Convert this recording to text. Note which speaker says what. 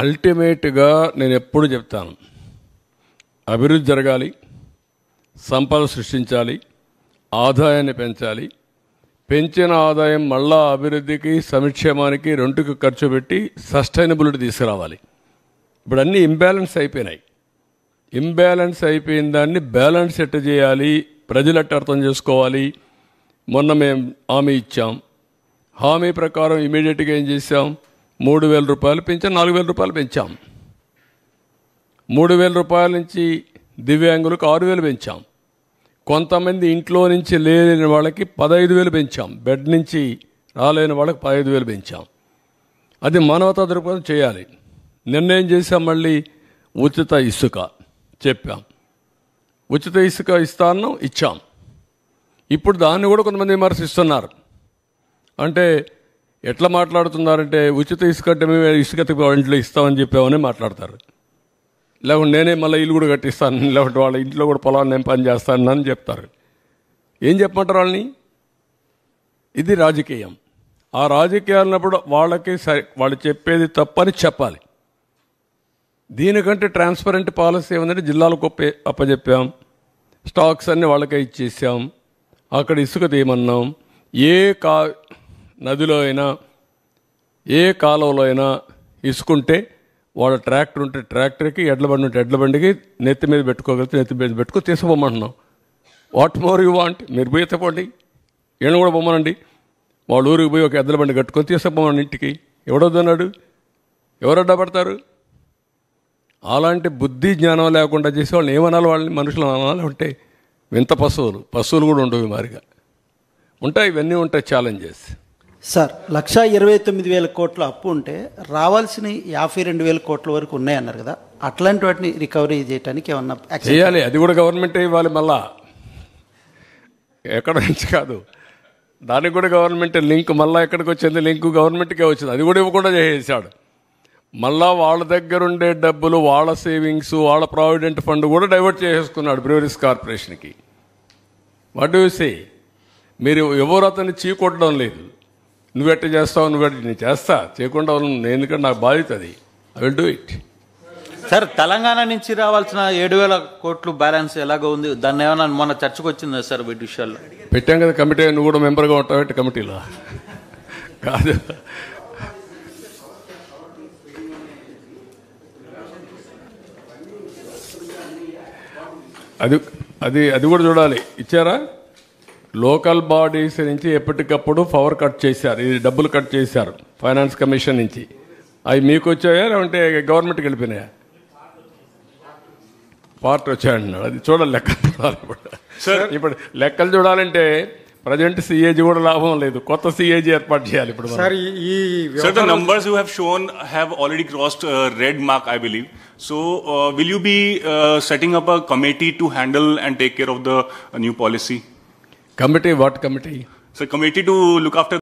Speaker 1: అల్టిమేట్గా నేను ఎప్పుడు చెప్తాను, అభివృద్ధి జరగాలి, సంపద సృష్టించాలి, ఆదాయాన్ని పెంచాలి. పెంచిన ఆదాయం మళ్ళా అభివృద్ధికి సంక్షేమానికి రెండుకి ఖర్చు పెట్టి సస్టైనబిలిటీ తీసుకురావాలి. ఇప్పుడు అన్నీ ఇంబ్యాలెన్స్ అయిపోయినాయి. ఇంబ్యాలెన్స్ అయిపోయిన దాన్ని బ్యాలెన్స్ ఎట్ట చేయాలి, ప్రజలు ఎట్ట అర్థం చేసుకోవాలి. మొన్న మేము హామీ ఇచ్చాం. హామీ ప్రకారం ఇమీడియట్గా ఏం చేసాం, 3,000 రూపాయలు పెంచాం, 4,000 రూపాయలు పెంచాం. 3,000 రూపాయల నుంచి దివ్యాంగులకు 6,000 పెంచాం. కొంతమంది ఇంట్లో నుంచి లేని వాళ్ళకి 15,000 పెంచాం. బెడ్ నుంచి రాలేని వాళ్ళకి 15,000 పెంచాం. అది మానవతా దృక్పథం చేయాలి. నిర్ణయం చేసాం. మళ్ళీ ఉచిత ఇసుక చెప్పాం. ఉచిత ఇసుక ఇస్తాను, ఇచ్చాం. ఇప్పుడు దాన్ని కూడా కొంతమంది విమర్శిస్తున్నారు. అంటే ఎట్లా మాట్లాడుతున్నారంటే, ఉచిత ఇసుక అంటే మేము ఇసుక ఇంట్లో ఇస్తామని చెప్పామని మాట్లాడతారు. లేకుంటే నేనే మళ్ళీ ఇల్లు కూడా కట్టిస్తాను, లేకుంటే వాళ్ళ ఇంట్లో కూడా పొలాన్ని నేను పని చేస్తాను అని చెప్తారు. ఏం చెప్పమంటారు వాళ్ళని? ఇది రాజకీయం. ఆ రాజకీయాలన్నప్పుడు వాళ్ళకి వాళ్ళు చెప్పేది తప్పని చెప్పాలి. దీనికంటే ట్రాన్స్పరెంట్ పాలసీ ఏమందంటే, జిల్లాలకు అప్పచెప్పాం, స్టాక్స్ అన్నీ వాళ్ళకే ఇచ్చేసాం, అక్కడ ఇసుక తీయమన్నాం. ఏ నదిలో అయినా ఏ కాలువలో అయినా ఇసుకుంటే వాళ్ళ ట్రాక్టర్ ఉంటే ట్రాక్టర్కి, ఎడ్ల బండి ఉంటే ఎడ్ల బండికి నెత్తి మీద పెట్టుకోగలిగితే నెత్తి మీద పెట్టుకో తీసుకుపోమంటున్నాం. What more you want? మీరు పోయి ఎత్తపోండి, ఈయన కూడా పొమ్మనండి. వాళ్ళ ఊరికి పోయి ఒక ఎడ్ల బండి కట్టుకొని తీసుకుపోమని ఇంటికి. ఎవడొద్దన్నాడు? ఎవరు అడ్డపడతారు? అలాంటి బుద్ధి జ్ఞానం లేకుండా చేసే వాళ్ళని ఏమనాలి? వాళ్ళని మనుషులు అనాలి. ఉంటే వింత పశువులు కూడా ఉండవు, మారిగా ఉంటాయి. ఇవన్నీ ఉంటాయి ఛాలెంజెస్.
Speaker 2: సార్, 1,29,000 కోట్ల అప్పు ఉంటే రావాల్సిన 52,000 కోట్ల వరకు ఉన్నాయన్నారు కదా, అట్లాంటి వాటిని రికవరీ చేయడానికి ఏమన్నా
Speaker 1: చేయాలి? అది కూడా గవర్నమెంటే ఇవ్వాలి. మళ్ళా ఎక్కడ నుంచి కాదు, దానికి కూడా గవర్నమెంట్ లింక్. మళ్ళీ ఎక్కడికి వచ్చింది లింకు? గవర్నమెంట్కే వచ్చింది. అది కూడా ఇవ్వకుండా చేసేసాడు. మళ్ళా వాళ్ళ దగ్గర ఉండే డబ్బులు, వాళ్ళ సేవింగ్స్, వాళ్ళ ప్రావిడెంట్ ఫండ్ కూడా డైవర్ట్ చేసేసుకున్నాడు బ్రూవరీస్ కార్పొరేషన్కి. What do you say? మీరు ఎవరు అతన్ని చీకొట్టడం లేదు. నువ్వెట్ట చేస్తావు, నేను చేస్తా, చేయకుండా నేను, ఎందుకంటే నాకు బాధ్యత అది. I will do it.
Speaker 3: Sir, Telangana నుంచి రావాల్సిన 7,000 కోట్లు బ్యాలెన్స్ ఎలాగో ఉంది, దాన్ని ఏమైనా మొన్న చర్చకు వచ్చిందా సార్? వీటి విషయాల్లో
Speaker 1: పెట్టాం కదా కమిటీ. నువ్వు కూడా మెంబర్గా ఉంటావు కమిటీలో? కాదు, అది కూడా చూడాలి. ఇచ్చారా? లోకల్ బాడీస్ నుంచి ఎప్పటికప్పుడు పవర్ కట్ చేశారు, ఇది డబ్బులు కట్ చేశారు ఫైనాన్స్ కమిషన్ నుంచి. అవి మీకు వచ్చాయా లేదంటే గవర్నమెంట్కి వెళ్ళిపోయినాయా? పార్ట్ వచ్చాయన్నాడు. అది చూడాలి, లెక్కలు చూడాలి. ఇప్పుడు లెక్కలు చూడాలంటే ప్రజెంట్ సిఏజీ కూడా లాభం లేదు, కొత్త సిఏజీ ఏర్పాటు చేయాలి. ఇప్పుడు
Speaker 4: Sir, the numbers you have shown have already crossed red mark, I believe. So, will you be setting up a committee to handle and take care of the new policy?
Speaker 1: Committee? What committee?
Speaker 4: So, committee to look after